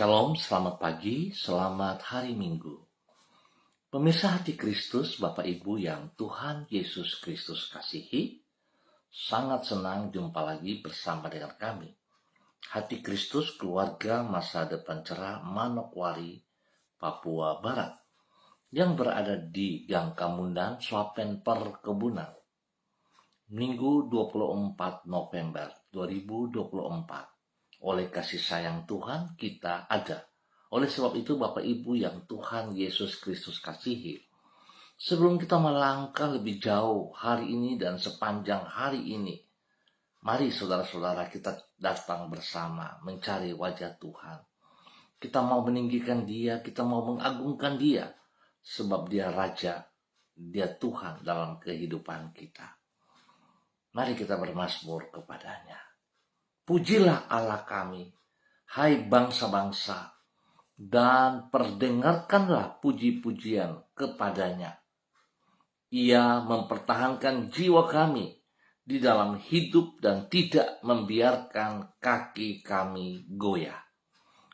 Shalom, selamat pagi, selamat hari Minggu. Pemirsa hati Kristus, Bapak Ibu yang Tuhan Yesus Kristus kasihi, sangat senang jumpa lagi bersama dengan kami. Hati Kristus Keluarga Masa Depan Cerah Manokwari, Papua Barat, yang berada di Gang Kamundan, Swapen Perkebunan. Minggu 24 November 2024. Oleh kasih sayang Tuhan kita ada. Oleh sebab itu Bapak Ibu yang Tuhan Yesus Kristus kasihi, sebelum kita melangkah lebih jauh hari ini dan sepanjang hari ini, mari saudara-saudara kita datang bersama mencari wajah Tuhan. Kita mau meninggikan Dia, kita mau mengagungkan Dia, sebab Dia Raja, Dia Tuhan dalam kehidupan kita. Mari kita bermazmur kepadanya. Pujilah Allah kami, hai bangsa-bangsa, dan perdengarkanlah puji-pujian kepadanya. Ia mempertahankan jiwa kami di dalam hidup dan tidak membiarkan kaki kami goyah.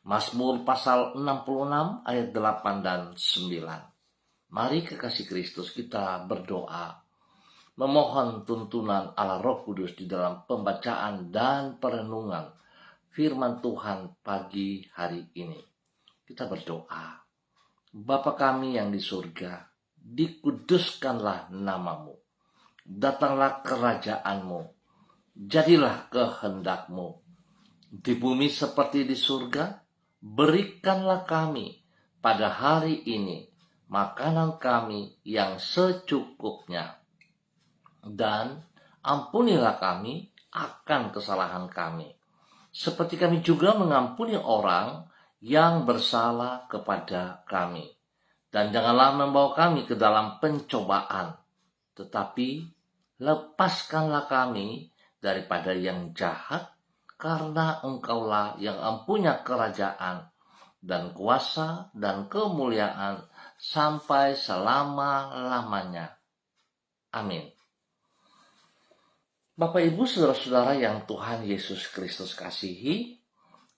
Mazmur pasal 66 ayat 8 dan 9. Mari kekasih Kristus kita berdoa, memohon tuntunan Allah Roh Kudus di dalam pembacaan dan perenungan firman Tuhan pagi hari ini. Kita berdoa. Bapa kami yang di surga, dikuduskanlah namamu. Datanglah kerajaanmu. Jadilah kehendakmu. Di bumi seperti di surga, berikanlah kami pada hari ini makanan kami yang secukupnya. Dan ampunilah kami akan kesalahan kami, seperti kami juga mengampuni orang yang bersalah kepada kami. Dan janganlah membawa kami ke dalam pencobaan, tetapi lepaskanlah kami daripada yang jahat, karena Engkaulah yang mempunyai kerajaan dan kuasa dan kemuliaan sampai selama-lamanya. Amin. Bapak Ibu saudara-saudara yang Tuhan Yesus Kristus kasihi,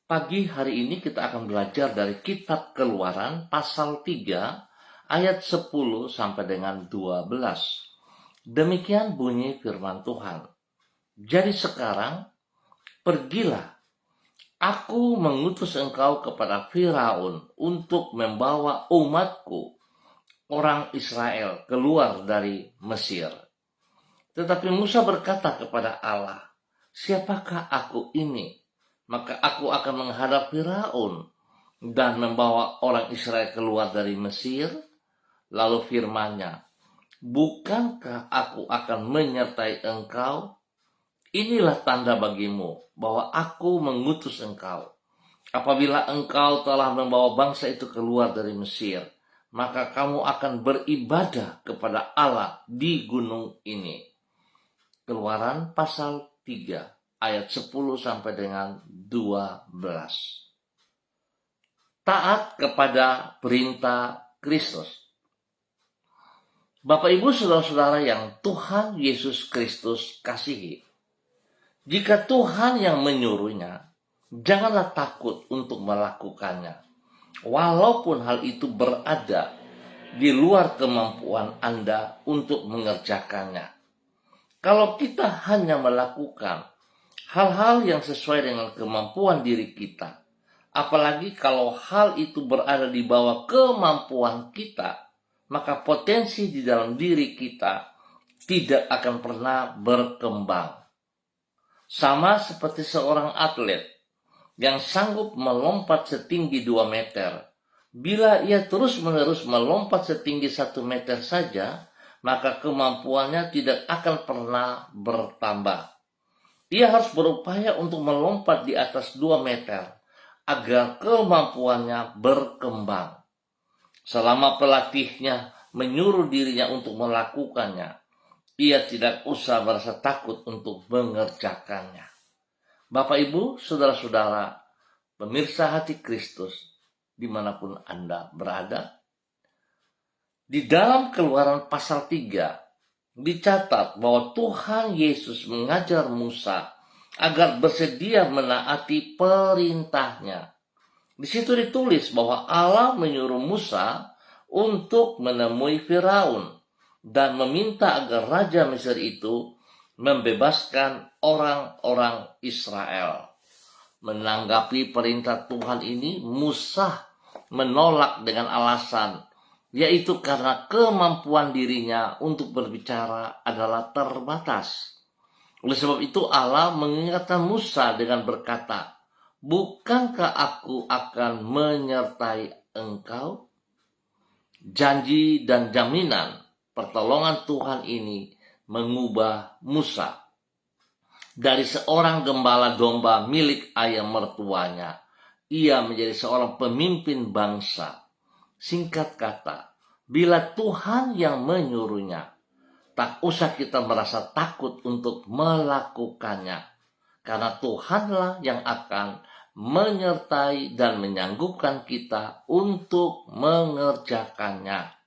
pagi hari ini kita akan belajar dari kitab Keluaran pasal 3 ayat 10 sampai dengan 12. Demikian bunyi firman Tuhan. Jadi sekarang pergilah, aku mengutus engkau kepada Firaun untuk membawa umatku, orang Israel, keluar dari Mesir. Tetapi Musa berkata kepada Allah, siapakah aku ini? Maka aku akan menghadap Firaun dan membawa orang Israel keluar dari Mesir. Lalu firman-Nya, bukankah aku akan menyertai engkau? Inilah tanda bagimu bahwa aku mengutus engkau. Apabila engkau telah membawa bangsa itu keluar dari Mesir, maka kamu akan beribadah kepada Allah di gunung ini. Keluaran pasal 3 ayat 10 sampai dengan 12. Taat kepada perintah Kristus. Bapak Ibu saudara-saudara yang Tuhan Yesus Kristus kasihi, jika Tuhan yang menyuruhnya, janganlah takut untuk melakukannya, walaupun hal itu berada di luar kemampuan Anda untuk mengerjakannya. Kalau kita hanya melakukan hal-hal yang sesuai dengan kemampuan diri kita, apalagi kalau hal itu berada di bawah kemampuan kita, maka potensi di dalam diri kita tidak akan pernah berkembang. Sama seperti seorang atlet yang sanggup melompat setinggi 2 meter. Bila ia terus-menerus melompat setinggi 1 meter saja, maka kemampuannya tidak akan pernah bertambah. Ia harus berupaya untuk melompat di atas 2 meter agar kemampuannya berkembang. Selama pelatihnya menyuruh dirinya untuk melakukannya, ia tidak usah merasa takut untuk mengerjakannya. Bapak Ibu, saudara-saudara, pemirsa hati Kristus, dimanapun Anda berada, di dalam Keluaran pasal 3 dicatat bahwa Tuhan Yesus mengajar Musa agar bersedia menaati perintahnya. Di situ ditulis bahwa Allah menyuruh Musa untuk menemui Firaun dan meminta agar Raja Mesir itu membebaskan orang-orang Israel. Menanggapi perintah Tuhan ini, Musa menolak dengan alasan, yaitu karena kemampuan dirinya untuk berbicara adalah terbatas. Oleh sebab itu Allah mengingatkan Musa dengan berkata, "Bukankah aku akan menyertai engkau?" Janji dan jaminan pertolongan Tuhan ini mengubah Musa dari seorang gembala domba milik ayah mertuanya. Ia menjadi seorang pemimpin bangsa. Singkat kata, bila Tuhan yang menyuruhnya, tak usah kita merasa takut untuk melakukannya. Karena Tuhanlah yang akan menyertai dan menyanggupkan kita untuk mengerjakannya.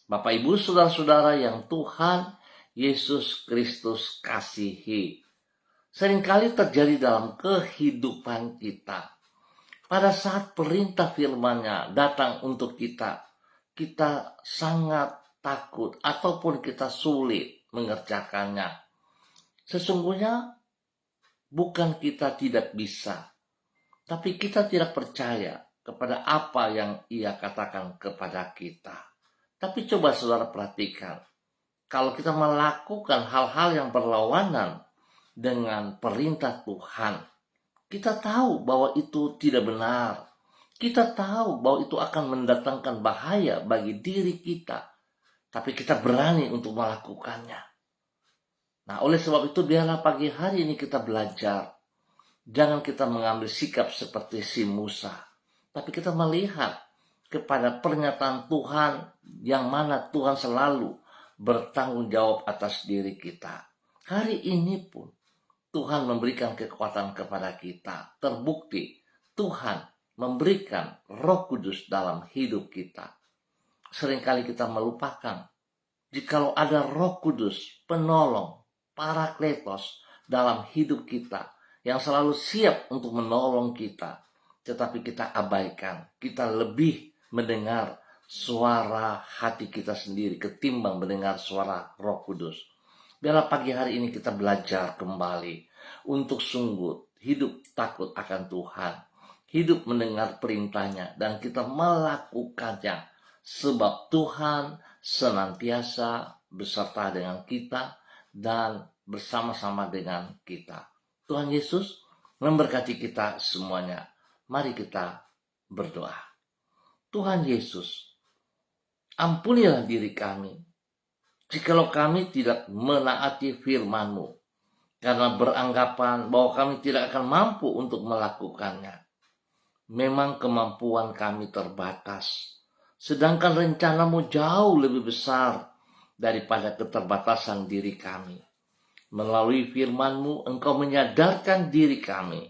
Bapak, Ibu, saudara-saudara yang Tuhan Yesus Kristus kasihi. Seringkali terjadi dalam kehidupan kita. Pada saat perintah firman-Nya datang untuk kita, kita sangat takut ataupun kita sulit mengerjakannya. Sesungguhnya bukan kita tidak bisa, tapi kita tidak percaya kepada apa yang Ia katakan kepada kita. Tapi coba saudara perhatikan, kalau kita melakukan hal-hal yang berlawanan dengan perintah Tuhan, kita tahu bahwa itu tidak benar. Kita tahu bahwa itu akan mendatangkan bahaya bagi diri kita. Tapi kita berani untuk melakukannya. Nah, oleh sebab itu biarlah pagi hari ini kita belajar. Jangan kita mengambil sikap seperti si Musa. Tapi kita melihat kepada pernyataan Tuhan yang mana Tuhan selalu bertanggung jawab atas diri kita. Hari ini pun Tuhan memberikan kekuatan kepada kita. Terbukti Tuhan memberikan Roh Kudus dalam hidup kita. Seringkali kita melupakan jikalau ada Roh Kudus, penolong, Parakletos dalam hidup kita yang selalu siap untuk menolong kita, tetapi kita abaikan. Kita lebih mendengar suara hati kita sendiri ketimbang mendengar suara Roh Kudus. Biarlah pagi hari ini kita belajar kembali untuk sungguh hidup takut akan Tuhan, hidup mendengar perintahnya, dan kita melakukannya. Sebab Tuhan senantiasa beserta dengan kita dan bersama-sama dengan kita. Tuhan Yesus memberkati kita semuanya. Mari kita berdoa. Tuhan Yesus, ampunilah diri kami jikalau kami tidak menaati firman-Mu, karena beranggapan bahwa kami tidak akan mampu untuk melakukannya. Memang kemampuan kami terbatas, sedangkan rencana-Mu jauh lebih besar daripada keterbatasan diri kami. Melalui firman-Mu, Engkau menyadarkan diri kami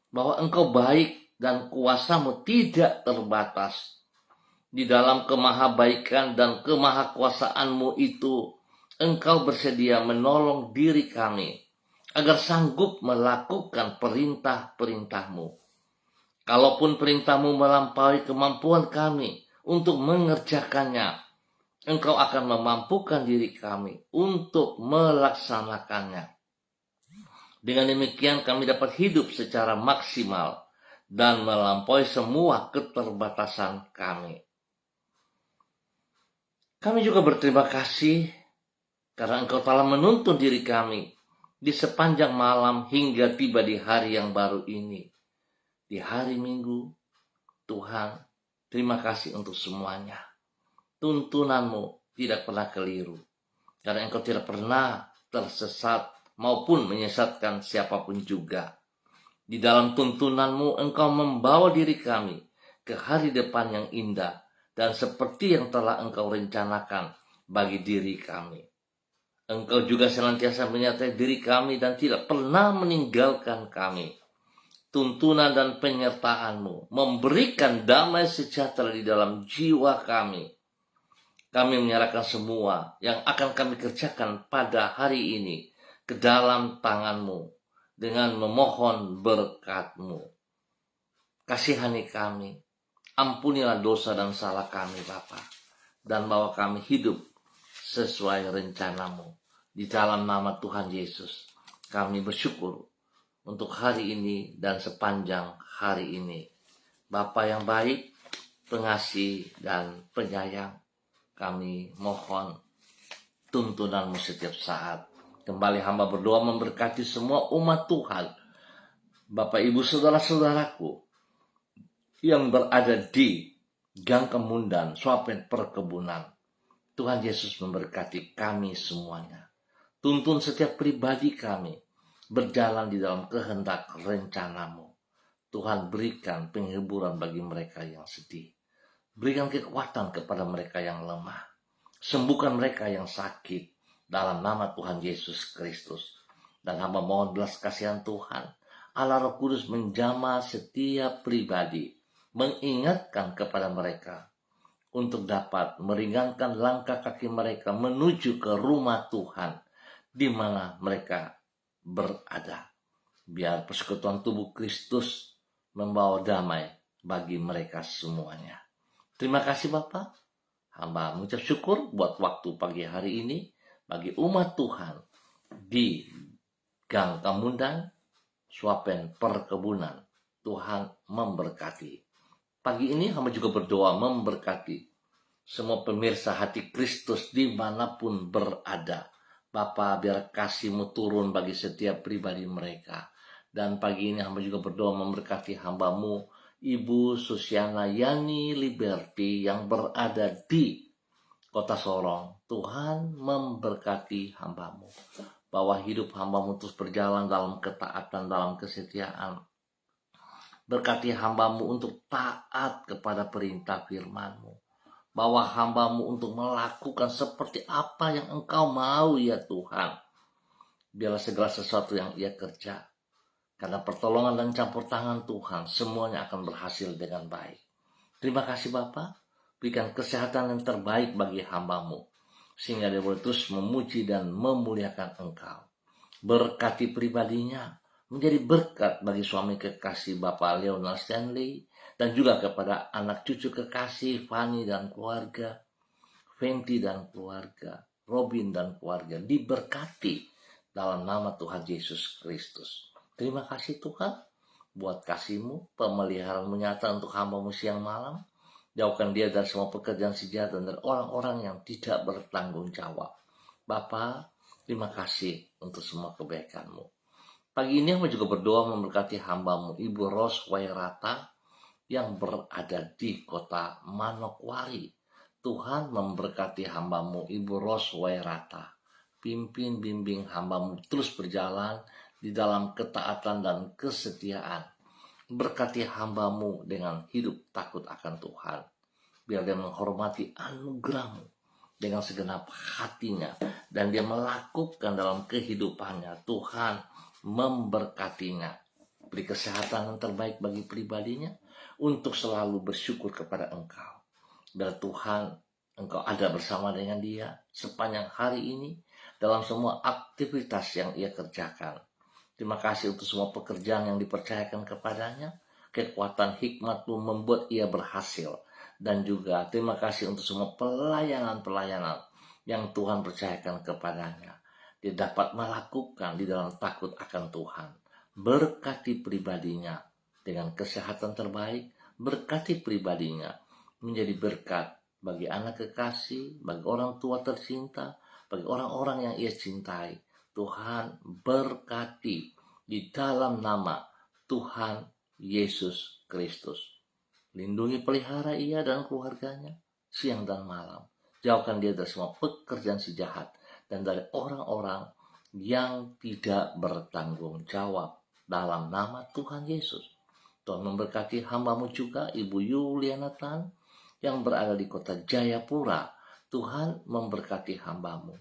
bahwa Engkau baik dan kuasa-Mu tidak terbatas. Di dalam kemahabaikan dan kemahakuasaan-Mu itu, Engkau bersedia menolong diri kami agar sanggup melakukan perintah-perintah-Mu. Kalaupun perintah-Mu melampaui kemampuan kami untuk mengerjakannya, Engkau akan memampukan diri kami untuk melaksanakannya. Dengan demikian kami dapat hidup secara maksimal dan melampaui semua keterbatasan kami. Kami juga berterima kasih karena Engkau telah menuntun diri kami di sepanjang malam hingga tiba di hari yang baru ini. Di hari Minggu, Tuhan, terima kasih untuk semuanya. Tuntunan-Mu tidak pernah keliru, karena Engkau tidak pernah tersesat maupun menyesatkan siapapun juga. Di dalam tuntunan-Mu, Engkau membawa diri kami ke hari depan yang indah, dan seperti yang telah Engkau rencanakan bagi diri kami. Engkau juga senantiasa menyertai diri kami dan tidak pernah meninggalkan kami. Tuntunan dan penyertaan-Mu memberikan damai sejahtera di dalam jiwa kami. Kami menyerahkan semua yang akan kami kerjakan pada hari ini ke dalam tangan-Mu dengan memohon berkat-Mu. kasihani kami, ampunilah dosa dan salah kami Bapa, dan bawa kami hidup sesuai rencanamu. Di dalam nama Tuhan Yesus, kami bersyukur untuk hari ini dan sepanjang hari ini. Bapa yang baik, pengasih dan penyayang, kami mohon tuntunanmu setiap saat. Kembali hamba berdoa memberkati semua umat Tuhan, Bapak Ibu saudara-saudaraku yang berada di Gang Kemundan, Swapen Perkebunan. Tuhan Yesus memberkati kami semuanya. Tuntun setiap pribadi kami berjalan di dalam kehendak rencanamu. Tuhan berikan penghiburan bagi mereka yang sedih. Berikan kekuatan kepada mereka yang lemah. Sembuhkan mereka yang sakit dalam nama Tuhan Yesus Kristus. Dan hamba mohon belas kasihan Tuhan, Allah Roh Kudus menjamah setiap pribadi, mengingatkan kepada mereka untuk dapat meringankan langkah kaki mereka menuju ke rumah Tuhan di mana mereka berada. Biar persekutuan tubuh Kristus membawa damai bagi mereka semuanya. Terima kasih Bapak. Hamba mengucap syukur buat waktu pagi hari ini bagi umat Tuhan di Gang Kemundan, Swapen Perkebunan. Tuhan memberkati. Pagi ini hamba juga berdoa memberkati semua pemirsa hati Kristus dimanapun berada. Bapa, biar kasih-Mu turun bagi setiap pribadi mereka. Dan pagi ini hamba juga berdoa memberkati hamba-Mu, Ibu Susiana Yani Liberty yang berada di Kota Sorong. Tuhan memberkati hamba-Mu. Bahwa hidup hamba-Mu terus berjalan dalam ketaatan, dalam kesetiaan. Berkati hamba-Mu untuk taat kepada perintah firman-Mu. Bahwa hamba-Mu untuk melakukan seperti apa yang Engkau mau ya Tuhan. Biarlah segala sesuatu yang ia kerja, karena pertolongan dan campur tangan Tuhan, semuanya akan berhasil dengan baik. Terima kasih Bapa, berikan kesehatan yang terbaik bagi hamba-Mu, sehingga dia boleh terus memuji dan memuliakan Engkau. Berkati pribadinya, menjadi berkat bagi suami kekasih Bapak Leonard Stanley, dan juga kepada anak cucu kekasih Fanny dan keluarga, Fenty dan keluarga, Robin dan keluarga, diberkati dalam nama Tuhan Yesus Kristus. Terima kasih Tuhan buat kasih-Mu, pemeliharaan-Mu nyata untuk hamba-Mu siang malam. Jauhkan dia dari semua pekerjaan si jahat dan dari orang-orang yang tidak bertanggung jawab. Bapa, terima kasih untuk semua kebaikan-Mu. Pagi ini hamba juga berdoa memberkati hamba-Mu Ibu Ros Wairata yang berada di kota Manokwari. Tuhan memberkati hamba-Mu Ibu Ros Wairata. Pimpin bimbing hamba-Mu terus berjalan di dalam ketaatan dan kesetiaan. Berkati hamba-Mu dengan hidup takut akan Tuhan. Biar dia menghormati anugerah-Mu dengan segenap hatinya. Dan dia melakukan dalam kehidupannya. Tuhan memberkatinya. Beri kesehatan yang terbaik bagi pribadinya. Untuk selalu bersyukur kepada Engkau. Biar Tuhan, Engkau ada bersama dengan dia sepanjang hari ini. Dalam semua aktivitas yang ia kerjakan. Terima kasih untuk semua pekerjaan yang dipercayakan kepadanya. Kekuatan hikmat-Mu membuat ia berhasil. Dan juga terima kasih untuk semua pelayanan-pelayanan yang Tuhan percayakan kepadanya. Dia dapat melakukan di dalam takut akan Tuhan. Berkati pribadinya dengan kesehatan terbaik. Berkati pribadinya menjadi berkat bagi anak kekasih, bagi orang tua tercinta, bagi orang-orang yang ia cintai. Tuhan berkati di dalam nama Tuhan Yesus Kristus. Lindungi pelihara ia dan keluarganya siang dan malam. Jauhkan dia dari semua pekerjaan si jahat dan dari orang-orang yang tidak bertanggung jawab dalam nama Tuhan Yesus. Tuhan memberkati hamba-Mu juga Ibu Yuliana Tan yang berada di kota Jayapura. Tuhan memberkati hamba-Mu.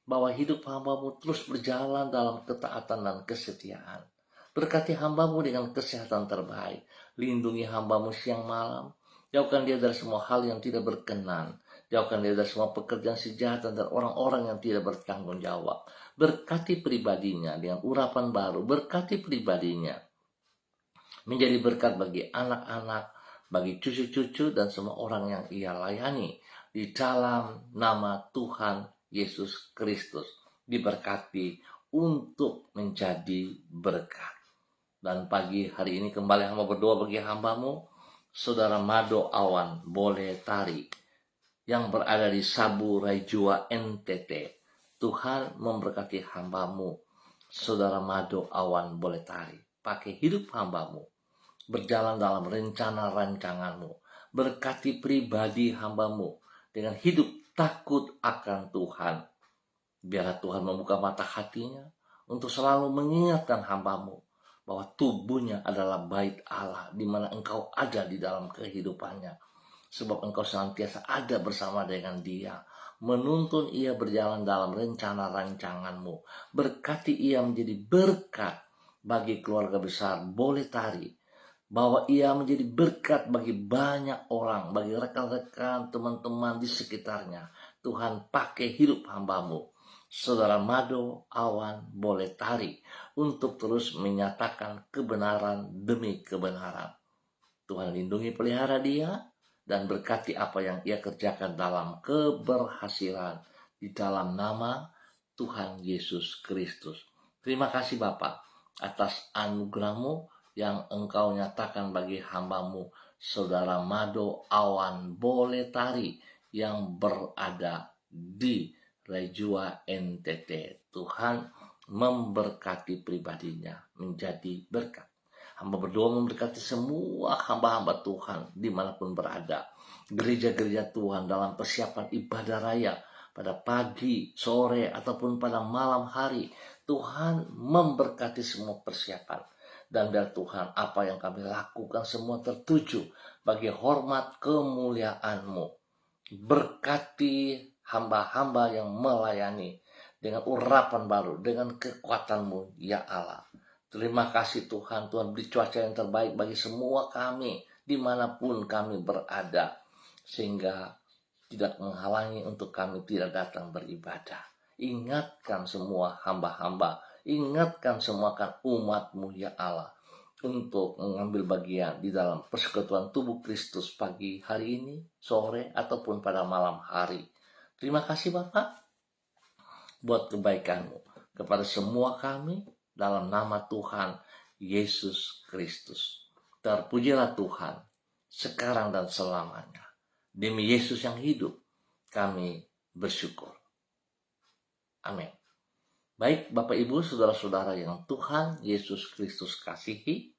Bahwa hidup hamba-Mu terus berjalan dalam ketaatan dan kesetiaan. Berkati hamba-Mu dengan kesehatan terbaik. Lindungi hamba-Mu siang malam. Jauhkan dia dari semua hal yang tidak berkenan. Jauhkan dia dari semua pekerjaan si jahat dan dari orang-orang yang tidak bertanggung jawab. Berkati pribadinya dengan urapan baru. Berkati pribadinya menjadi berkat bagi anak-anak, bagi cucu-cucu dan semua orang yang ia layani. Di dalam nama Tuhan Yesus Kristus, diberkati untuk menjadi berkat. Dan pagi hari ini kembali hamba berdoa bagi hambamu, Saudara Mado Awan Boleh Tari, yang berada di Sabu Raijua NTT. Tuhan memberkati hambamu, Saudara Mado Awan Boleh Tari. Pakai hidup hambamu, berjalan dalam rencana rancanganmu. Berkati pribadi hambamu dengan hidup takut akan Tuhan. Biarlah Tuhan membuka mata hatinya untuk selalu mengingatkan hambamu bahwa tubuhnya adalah bait Allah, di mana engkau ada di dalam kehidupannya. Sebab engkau senantiasa ada bersama dengan dia, menuntun ia berjalan dalam rencana rancanganmu. Berkati ia menjadi berkat bagi keluarga besar Boleh Tari, bahwa ia menjadi berkat bagi banyak orang, bagi rekan-rekan, teman-teman di sekitarnya. Tuhan pakai hidup hambamu, Saudara Mado Awan Boleh Tari, untuk terus menyatakan kebenaran demi kebenaran. Tuhan lindungi pelihara dia dan berkati apa yang ia kerjakan dalam keberhasilan di dalam nama Tuhan Yesus Kristus. Terima kasih Bapa atas anugerah-Mu yang Engkau nyatakan bagi hambamu, Saudara Mado Awan Boleh Tari, yang berada di Raijua NTT. Tuhan memberkati pribadinya menjadi berkat. Hamba berdoa memberkati semua hamba-hamba Tuhan dimanapun berada. Gereja-gereja Tuhan dalam persiapan ibadah raya pada pagi, sore, ataupun pada malam hari. Tuhan memberkati semua persiapan. Dan biar Tuhan apa yang kami lakukan semua tertuju bagi hormat kemuliaan-Mu. Berkati hamba-hamba yang melayani dengan urapan baru, dengan kekuatan-Mu, ya Allah. Terima kasih Tuhan, Tuhan beri cuaca yang terbaik bagi semua kami, dimanapun kami berada, sehingga tidak menghalangi untuk kami tidak datang beribadah. Ingatkan semua hamba-hamba, ingatkan semua kan umat-Mu, ya Allah, untuk mengambil bagian di dalam persekutuan tubuh Kristus pagi hari ini, sore, ataupun pada malam hari. Terima kasih Bapak buat kebaikan-Mu kepada semua kami dalam nama Tuhan Yesus Kristus. Terpujilah Tuhan sekarang dan selamanya. Demi Yesus yang hidup, kami bersyukur. Amin. Baik Bapak Ibu Saudara-saudara yang Tuhan Yesus Kristus kasihi,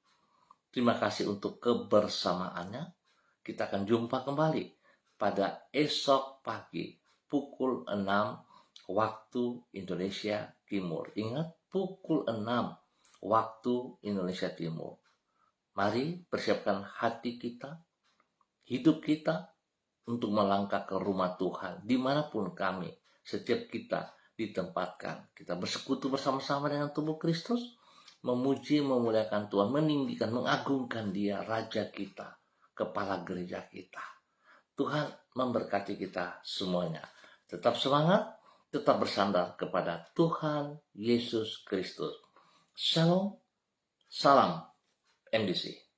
terima kasih untuk kebersamaannya. Kita akan jumpa kembali pada esok pagi pukul 6 waktu Indonesia Timur. Ingat, pukul 6 waktu Indonesia Timur. Mari persiapkan hati kita, hidup kita untuk melangkah ke rumah Tuhan dimanapun kami, setiap kita ditempatkan. Kita bersekutu bersama-sama dengan tubuh Kristus, memuji, memuliakan Tuhan, meninggikan, mengagungkan Dia, Raja kita, Kepala Gereja kita. Tuhan memberkati kita semuanya. Tetap semangat, tetap bersandar kepada Tuhan Yesus Kristus. Shalom, salam MDC.